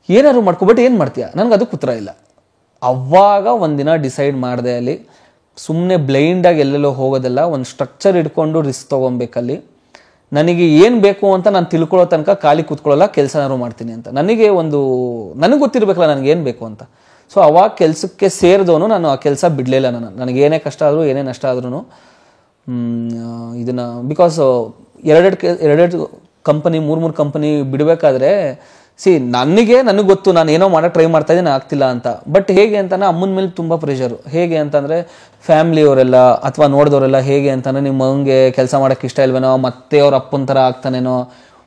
ಏನಾದ್ರು ಮಾಡ್ಕೊ, ಬಟ್ ಏನು ಮಾಡ್ತೀಯ, ನನಗೆ ಅದಕ್ಕೆ ಉತ್ತರ ಇಲ್ಲ. ಅವಾಗ ಒಂದಿನ ಡಿಸೈಡ್ ಮಾಡಿದೆ, ಅಲ್ಲಿ ಸುಮ್ಮನೆ ಬ್ಲೈಂಡಾಗಿ ಎಲ್ಲೆಲ್ಲೋ ಹೋಗೋದಲ್ಲ, ಒಂದು ಸ್ಟ್ರಕ್ಚರ್ ಇಟ್ಕೊಂಡು ರಿಸ್ಕ್ ತೊಗೊಬೇಕಲ್ಲಿ. ನನಗೆ ಏನು ಬೇಕು ಅಂತ ನಾನು ತಿಳ್ಕೊಳ್ಳೋ ತನಕ ಖಾಲಿ ಕೂತ್ಕೊಳ್ಳಲ್ಲ, ಕೆಲಸನಾದ್ರು ಮಾಡ್ತೀನಿ ಅಂತ. ನನಗೆ ಗೊತ್ತಿರಬೇಕಲ್ಲ ನನಗೇನು ಬೇಕು ಅಂತ. ಸೊ ಅವಾಗ ಕೆಲಸಕ್ಕೆ ಸೇರಿದವನು ನಾನು ಆ ಕೆಲಸ ಬಿಡಲಿಲ್ಲ. ನನಗೇನೇ ಕಷ್ಟ ಆದರೂ ಏನೇ ನಷ್ಟ ಆದ್ರೂ ಇದನ್ನು ಬಿಕಾಸ್ 2 ಕಂಪನಿ 3 ಕಂಪನಿ ಬಿಡಬೇಕಾದ್ರೆ ನನಗೆ ಗೊತ್ತು ನಾನು ಏನೋ ಮಾಡೋಕ್ಕೆ ಟ್ರೈ ಮಾಡ್ತಾ ಇದ್ದೀನಿ, ಆಗ್ತಿಲ್ಲ ಅಂತ. ಬಟ್ ಹೇಗೆ ಅಂತಾನೆ ಅಮ್ಮನ ಮೇಲೆ ತುಂಬ ಪ್ರೆಷರು. ಹೇಗೆ ಅಂತಂದರೆ ಫ್ಯಾಮ್ಲಿಯವರೆಲ್ಲ ಅಥವಾ ನೋಡಿದವರೆಲ್ಲ ಹೇಗೆ ಅಂತಾನೆ, ನಿಮ್ಮ ಮಗನಿಗೆ ಕೆಲಸ ಮಾಡೋಕ್ಕೆ ಇಷ್ಟ ಇಲ್ವೇನೋ, ಮತ್ತೆ ಅವ್ರ ಅಪ್ಪನ ಥರ ಆಗ್ತಾನೇನೋ,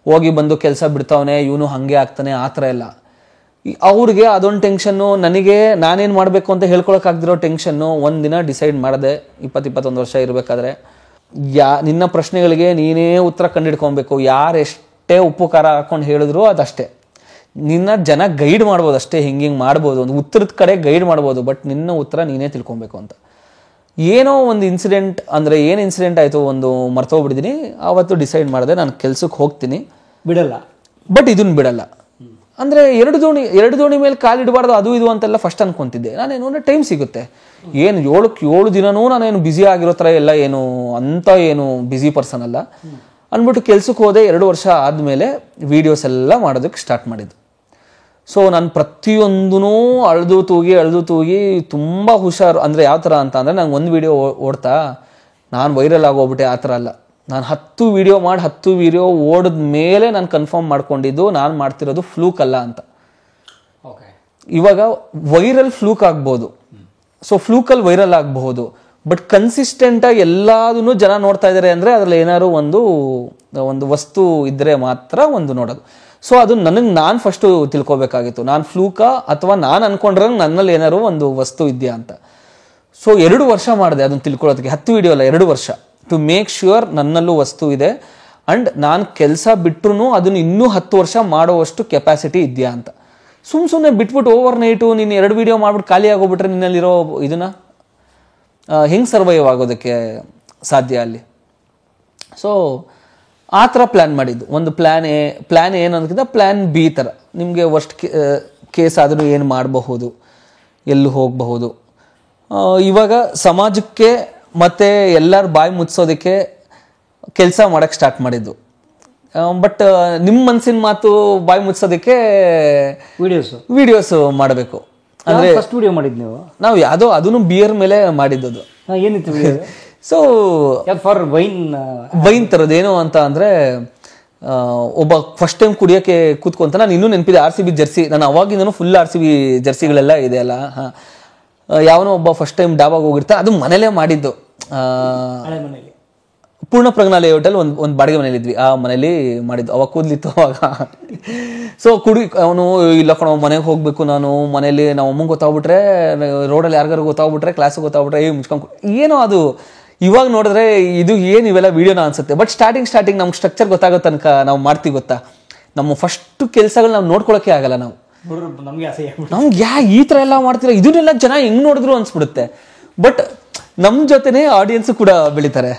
ಹೋಗಿ ಬಂದು ಕೆಲಸ ಬಿಡ್ತಾವನೆ, ಇವನು ಹಾಗೆ ಆಗ್ತಾನೆ, ಆ ಥರ ಎಲ್ಲ ಅವ್ರಿಗೆ ಅದೊಂದು ಟೆನ್ಷನ್ನು. ನನಗೆ ನಾನೇನು ಮಾಡಬೇಕು ಅಂತ ಹೇಳ್ಕೊಳಕ್ಕಾಗ್ದಿರೋ ಟೆನ್ಷನ್ನು. ಒಂದಿನ ಡಿಸೈಡ್ ಮಾಡಿದೆ, 21 ವರ್ಷ ಇರಬೇಕಾದ್ರೆ, ನಿನ್ನ ಪ್ರಶ್ನೆಗಳಿಗೆ ನೀನೇ ಉತ್ತರ ಕಂಡುಹಿಡ್ಕೊಬೇಕು. ಯಾರು ಎಷ್ಟೇ ಉಪ್ಪು ಖಾರ ಹಾಕೊಂಡು ಹೇಳಿದ್ರು ಅದಷ್ಟೇ. ನಿನ್ನ ಜನ ಗೈಡ್ ಮಾಡ್ಬೋದು ಅಷ್ಟೇ, ಹಿಂಗೆ ಮಾಡ್ಬೋದು, ಒಂದು ಉತ್ತರದ ಕಡೆ ಗೈಡ್ ಮಾಡ್ಬೋದು, ಬಟ್ ನಿನ್ನ ಉತ್ತರ ನೀನೇ ತಿಳ್ಕೊಬೇಕು ಅಂತ. ಏನೋ ಒಂದು ಇನ್ಸಿಡೆಂಟ್, ಅಂದರೆ ಏನು ಇನ್ಸಿಡೆಂಟ್ ಆಯಿತು ಒಂದು ಮರ್ತೋಗ್ಬಿಟ್ಟಿದ್ದೀನಿ. ಆವತ್ತು ಡಿಸೈಡ್ ಮಾಡಿದೆ ನಾನು ಕೆಲ್ಸಕ್ಕೆ ಹೋಗ್ತೀನಿ, ಬಿಡಲ್ಲ, ಬಟ್ ಇದನ್ನು ಬಿಡಲ್ಲ. ಅಂದರೆ 2 ದೋಣಿ ಮೇಲೆ ಕಾಲಿಡಬಾರ್ದು, ಅದು ಇದು ಅಂತೆಲ್ಲ ಫಸ್ಟ್ ಅನ್ಕೊಂತಿದ್ದೆ. ನಾನೇನು ಅಂದರೆ ಟೈಮ್ ಸಿಗುತ್ತೆ, ಏನು 7 ದಿನನೂ ನಾನೇನು ಬ್ಯುಸಿ ಆಗಿರೋ ಥರ ಎಲ್ಲ ಏನು ಬ್ಯುಸಿ ಪರ್ಸನ್ ಅಲ್ಲ ಅಂದ್ಬಿಟ್ಟು ಕೆಲ್ಸಕ್ಕೆ ಹೋದೆ. 2 ವರ್ಷ ಆದಮೇಲೆ ವೀಡಿಯೋಸ್ ಎಲ್ಲ ಮಾಡೋದಕ್ಕೆ ಸ್ಟಾರ್ಟ್ ಮಾಡಿದ್ದು. ಸೊ ನಾನು ಪ್ರತಿಯೊಂದೂ ಅಳ್ದು ತೂಗಿ ತುಂಬ ಹುಷಾರು. ಅಂದರೆ ಯಾವ ಥರ ಅಂತ ಅಂದರೆ, ನಂಗೆ ಒಂದು ವೀಡಿಯೋ ಓಡ್ತಾ ನಾನು ವೈರಲ್ ಆಗೋಗ್ಬಿಟ್ಟೆ, ಆ ಥರ ಅಲ್ಲ. ನಾನು 10 ವಿಡಿಯೋ ಓಡಿದ ಮೇಲೆ ನಾನು ಕನ್ಫರ್ಮ್ ಮಾಡ್ಕೊಂಡಿದ್ದು ನಾನು ಮಾಡ್ತಿರೋದು ಫ್ಲೂಕ್ ಅಲ್ಲ ಅಂತ. ಇವಾಗ ವೈರಲ್ ಫ್ಲೂಕ್ ಆಗ್ಬೋದು, ಸೊ ಫ್ಲೂಕಲ್ಲಿ ವೈರಲ್ ಆಗಬಹುದು, ಬಟ್ ಕನ್ಸಿಸ್ಟೆಂಟಾಗಿ ಎಲ್ಲದನ್ನು ಜನ ನೋಡ್ತಾ ಇದ್ದಾರೆ ಅಂದರೆ ಅದರಲ್ಲಿ ಏನಾದ್ರು ಒಂದು ವಸ್ತು ಇದ್ದರೆ ಮಾತ್ರ ಒಂದು ನೋಡೋದು. ಸೊ ಅದು ನಾನು ಫಸ್ಟು ತಿಳ್ಕೊಬೇಕಾಗಿತ್ತು, ನಾನು ಫ್ಲೂಕಾ ಅಥವಾ ನಾನು ಅನ್ಕೊಂಡ್ರೆ ನನ್ನಲ್ಲಿ ಏನಾದ್ರು ಒಂದು ವಸ್ತು ಇದೆಯಾ ಅಂತ. ಸೊ 2 ವರ್ಷ ಮಾಡಿದೆ ಅದನ್ನು ತಿಳ್ಕೊಳ್ಳೋದಕ್ಕೆ, 10 ವಿಡಿಯೋ ಅಲ್ಲ 2 ವರ್ಷ, ಟು ಮೇಕ್ ಶ್ಯೂರ್ ನನ್ನಲ್ಲೂ ವಸ್ತು ಇದೆ ಅಂಡ್ ನಾನು ಕೆಲಸ ಬಿಟ್ರು ಅದನ್ನು ಇನ್ನೂ 10 ವರ್ಷ ಮಾಡೋವಷ್ಟು ಕೆಪಾಸಿಟಿ ಇದೆಯಾ ಅಂತ. ಸುಮ್ಮನೆ ಬಿಟ್ಬಿಟ್ಟು ಓವರ್ ನೈಟು ನೀನು 2 ವಿಡಿಯೋ ಮಾಡ್ಬಿಟ್ಟು ಖಾಲಿ ಆಗೋಗ್ಬಿಟ್ರೆ ನಿನ್ನಲ್ಲಿರೋ ಇದನ್ನ ಹೆಂಗೆ ಸರ್ವೈವ್ ಆಗೋದಕ್ಕೆ ಸಾಧ್ಯ ಅಲ್ಲಿ. ಸೊ ಆ ಥರ ಪ್ಲ್ಯಾನ್ ಮಾಡಿದ್ದು. ಒಂದು ಪ್ಲ್ಯಾನ್ ಏನು ಅನ್ನೋದಕ್ಕಿಂತ ಪ್ಲ್ಯಾನ್ ಬಿ ಥರ, ನಿಮಗೆ ವರ್ಸ್ಟ್ ಕೇಸ್ ಆದರೂ ಏನು ಮಾಡಬಹುದು, ಎಲ್ಲಿ ಹೋಗಬಹುದು. ಇವಾಗ ಸಮಾಜಕ್ಕೆ ಮತ್ತು ಎಲ್ಲರ ಬಾಯಿ ಮುಚ್ಚಿಸೋದಕ್ಕೆ ಕೆಲಸ ಮಾಡೋಕ್ಕೆ ಸ್ಟಾರ್ಟ್ ಮಾಡಿದ್ದು. ಬಟ್ ನಿಮ್ಮ ಮನಸ್ಸಿನ ಮಾತು ಬಾಯಿ ಮುಚ್ಚಿಸೋದಕ್ಕೆ ವಿಡಿಯೋಸ್ ಮಾಡಬೇಕು ಅಂದರೆ ಫಸ್ಟ್ ವಿಡಿಯೋ ಮಾಡಿದ್ದು ನಾವು ಯಾವುದೋ ಅದನ್ನು ಬಿಯರ್ ಮೇಲೆ ಮಾಡಿದ್ದು. ಏನಿತ್ತು ಸೊ ಫಾರ್ ವೈನ್ ಥರದ್ದು ಏನು ಅಂತ ಅಂದರೆ, ಒಬ್ಬ ಫಸ್ಟ್ ಟೈಮ್ ಕುಡಿಯೋಕ್ಕೆ ಕೂತ್ಕೊಂತ, ನಾನು ಇನ್ನೂ ನೆನಪಿದೆ RCB ಜರ್ಸಿ, ನಾನು ಅವಾಗಿಂದನೂ ಫುಲ್ RCB ಜರ್ಸಿಗಳೆಲ್ಲ ಇದೆ ಅಲ್ಲ. ಯಾವನೋ ಒಬ್ಬ ಫಸ್ಟ್ ಟೈಮ್ ಡಾಬಾಗ ಹೋಗಿರ್ತಾನೆ, ಅದು ಮನೇಲೇ ಮಾಡಿದ್ದು. ಪೂರ್ಣ ಪ್ರಜ್ಞಾ ಲೇಔಟಲ್ ಒಂದು ಬಾಡಿಗೆ ಮನೇಲಿ ಇದ್ವಿ, ಆ ಮನೇಲಿ ಮಾಡಿದ್ದು. ಅವಾಗ ಕೂದ್ಲಿತ್ತು ಅವಾಗ. ಸೊ ಅವನು ಇಲ್ಲ ಕಣ ಮನೆಗೆ ಹೋಗ್ಬೇಕು, ನಾನು ಮನೇಲಿ ನಾವು ಅಮ್ಮಂಗೆ ಗೊತ್ತಾಗ್ಬಿಟ್ರೆ, ರೋಡಲ್ಲಿ ಯಾರಿಗಾರು ಗೊತ್ತಾಗ್ಬಿಟ್ರೆ, ಕ್ಲಾಸಿಗೆ ಗೊತ್ತಾಗ್ಬಿಟ್ರೆ ಮುಚ್ಕೊಂಡು ಏನೋ ಅದು. ಇವಾಗ ನೋಡಿದ್ರೆ ಇದು ಏನು ಇವೆಲ್ಲ ವಿಡಿಯೋನ ಅನ್ಸುತ್ತೆ, ಬಟ್ ಸ್ಟಾರ್ಟಿಂಗ್ ನಮ್ಗೆ ಸ್ಟ್ರಕ್ಚರ್ ಗೊತ್ತಾಗೋ ತನಕ ನಾವು ಮಾಡ್ತೀವಿ ಗೊತ್ತಾ. ನಮ್ಮ ಫಸ್ಟ್ ಕೆಲಸಗಳು ನಾವು ನೋಡ್ಕೊಳಕ್ಕೆ ಆಗಲ್ಲ. ನಮ್ಗೆ ಈ ಥರ ಎಲ್ಲ ಮಾಡ್ತೀರ, ಇದನ್ನೆಲ್ಲ ಜನ ಹೆಂಗ್ ನೋಡಿದ್ರು ಅನ್ಸ್ಬಿಡುತ್ತೆ. ಬಟ್ ನಮ್ಮ ಜೊತೆನೆ ಆಡಿಯನ್ಸ್ ಕೂಡ ಬೆಳಿತಾರೆ.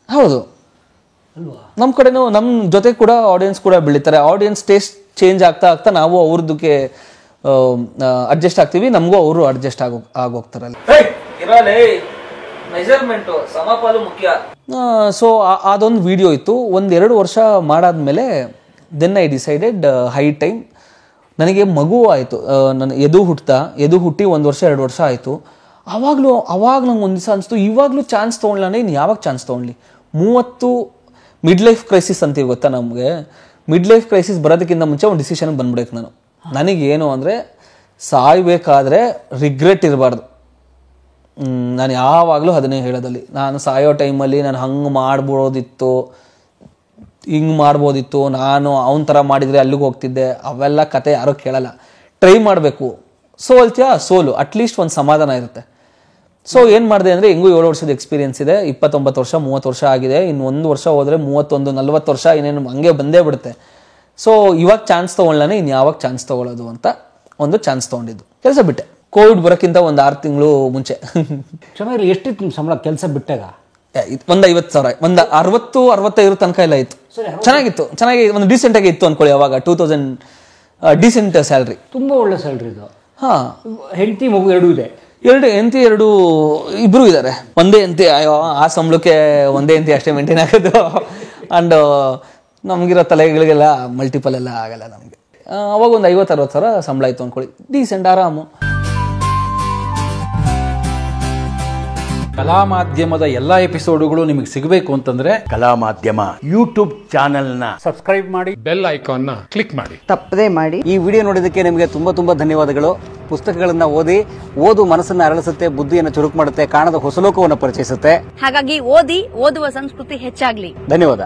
ಹೌದು, ನಮ್ಮ ಕಡೆನೂ ನಮ್ಮ ಜೊತೆ ಕೂಡ ಆಡಿಯನ್ಸ್ ಕೂಡ ಬೆಳಿತಾರೆ. ಆಡಿಯನ್ಸ್ ಟೇಸ್ಟ್ ಚೇಂಜ್ ಆಗ್ತಾ ನಾವು ಅವ್ರದಕ್ಕೆ ಅಡ್ಜಸ್ಟ್ ಆಗ್ತೀವಿ, ನಮಗೂ ಅವರು ಅಡ್ಜಸ್ಟ್ ಆಗೋಗ್ತಾರಲ್ಲ. ಸೊ ಅದೊಂದು ವಿಡಿಯೋ ಇತ್ತು. 1-2 ವರ್ಷ ಮಾಡಾದ್ಮೇಲೆ then I decided high time. ನನಗೆ ಮಗು ಆಯಿತು, ನನ್ನ ಎದು ಹುಟ್ಟಿ 1 ವರ್ಷ 2 ವರ್ಷ ಆಯಿತು. ಅವಾಗ ನಂಗೆ ಒಂದು ದಿವಸ ಅನಿಸ್ತು, ಇವಾಗಲೂ ಚಾನ್ಸ್ ತೊಗೊಳ್ಳೋಣ, ಇನ್ನು ಯಾವಾಗ ಚಾನ್ಸ್ ತೊಗೊಳ್ಳಿ. 30 ಮಿಡ್ ಲೈಫ್ ಕ್ರೈಸಿಸ್ ಅಂತೀವಿ ಗೊತ್ತಾ ನಮಗೆ. ಮಿಡ್ ಲೈಫ್ ಕ್ರೈಸಿಸ್ ಬರೋದಕ್ಕಿಂತ ಮುಂಚೆ ಒಂದು ಡಿಸಿಷನ್ಗೆ ಬಂದ್ಬಿಡಬೇಕು ನಾನು. ನನಗೇನು ಅಂದರೆ, ಸಾಯಬೇಕಾದ್ರೆ ರಿಗ್ರೆಟ್ ಇರಬಾರ್ದು. ನಾನು ಯಾವಾಗಲೂ ಅದನ್ನೇ ಹೇಳೋದಲ್ಲಿ, ನಾನು ಸಾಯೋ ಟೈಮಲ್ಲಿ ನಾನು ಹಂಗೆ ಮಾಡ್ಬೋದಿತ್ತು, ಹಿಂಗೆ ಮಾಡ್ಬೋದಿತ್ತು, ನಾನು ಅವನ ಥರ ಮಾಡಿದರೆ ಅಲ್ಲಿಗೆ ಹೋಗ್ತಿದ್ದೆ, ಅವೆಲ್ಲ ಕತೆ ಯಾರೋ ಕೇಳಲ್ಲ. ಟ್ರೈ ಮಾಡಬೇಕು. ಸೋಲು ಅಟ್ಲೀಸ್ಟ್ ಒಂದು ಸಮಾಧಾನ ಇರುತ್ತೆ. ಸೊ ಏನು ಮಾಡಿದೆ ಅಂದರೆ, ಹೆಂಗೂ 7 ವರ್ಷದ ಎಕ್ಸ್ಪೀರಿಯನ್ಸ್ ಇದೆ, 29 ವರ್ಷ 30 ವರ್ಷ ಆಗಿದೆ. ಇನ್ನು 1 ವರ್ಷ ಹೋದರೆ 31-40 ವರ್ಷ ಇನ್ನೇನು ಹಂಗೆ ಬಂದೇ ಬಿಡುತ್ತೆ. ಸೊ ಇವಾಗ ಚಾನ್ಸ್ ತೊಗೊಳ್ಳೋಣ, ಇನ್ನು ಯಾವಾಗ ಚಾನ್ಸ್ ತೊಗೊಳ್ಳೋದು ಅಂತ ಒಂದು ಚಾನ್ಸ್ ತೊಗೊಂಡಿದ್ದು. ಕೆಲಸ ಬಿಟ್ಟೆ ಕೋವಿಡ್ ಬರೋಕ್ಕಿಂತ 6 ತಿಂಗಳು ಮುಂಚೆ. ಚೆನ್ನಾಗಿ ಎಷ್ಟಿತ್ತು ನಿಮ್ಮ ಸಂಬಳ ಕೆಲಸ ಬಿಟ್ಟಾಗ? ಒಂದು 50,000, ಒಂದು 60-65 ತನಕ ಎಲ್ಲ ಇತ್ತು. ಚೆನ್ನಾಗಿ ಒಂದು ಡೀಸೆಂಟಾಗಿ ಇತ್ತು ಅಂದ್ಕೊಳ್ಳಿ. ಅವಾಗ 2000 ಡೀಸೆಂಟ್ ಸ್ಯಾಲ್ರಿ, ತುಂಬ ಒಳ್ಳೆ ಸ್ಯಾಲ್ರಿ ಇದು. ಹಾಂ, ಹೆಂಡತಿ ಮಗು 2 ಇದೆ. 2 ಹೆಂಡತಿ 2 ಇಬ್ರು ಇದ್ದಾರೆ. ಒಂದೇ ಹೆಂಡತಿ, ಅಯ್ಯೋ ಆ ಸಂಬಳಕ್ಕೆ ಒಂದೇ ಹೆಂಡತಿ ಅಷ್ಟೇ ಮೇಂಟೈನ್ ಆಗೋದು. ಆ್ಯಂಡ್ ನಮಗಿರೋ ತಲೆಗಳಿಗೆಲ್ಲ ಮಲ್ಟಿಪಲ್ ಎಲ್ಲ ಆಗಲ್ಲ ನಮಗೆ. ಅವಾಗ ಒಂದು 50-60 ಸಾವಿರ ಸಂಬಳ ಇತ್ತು ಅಂದ್ಕೊಳ್ಳಿ, ಡೀಸೆಂಟ್ ಆರಾಮು. ಕಲಾ ಮಾಧ್ಯಮದ ಎಲ್ಲಾ ಎಪಿಸೋಡುಗಳು ನಿಮಗೆ ಸಿಗಬೇಕು ಅಂತಂದ್ರೆ ಕಲಾ ಮಾಧ್ಯಮ ಯೂಟ್ಯೂಬ್ ಚಾನೆಲ್ನ ಸಬ್ಸ್ಕ್ರೈಬ್ ಮಾಡಿ, ಬೆಲ್ ಐಕಾನ್ನ ಕ್ಲಿಕ್ ಮಾಡಿ, ತಪ್ಪದೇ ಮಾಡಿ. ಈ ವಿಡಿಯೋ ನೋಡಿದ್ದಕ್ಕೆ ನಿಮಗೆ ತುಂಬಾ ಧನ್ಯವಾದಗಳು. ಪುಸ್ತಕಗಳನ್ನ ಓದು ಮನಸ್ಸನ್ನ ಅರಳಿಸುತ್ತೆ, ಬುದ್ಧಿಯನ್ನು ಚುರುಕು ಮಾಡುತ್ತೆ, ಕಾಣದ ಹೊಸ ಲೋಕವನ್ನು ಪರಿಚಯಿಸುತ್ತೆ. ಹಾಗಾಗಿ ಓದುವ ಸಂಸ್ಕೃತಿ ಹೆಚ್ಚಾಗ್ಲಿ. ಧನ್ಯವಾದ.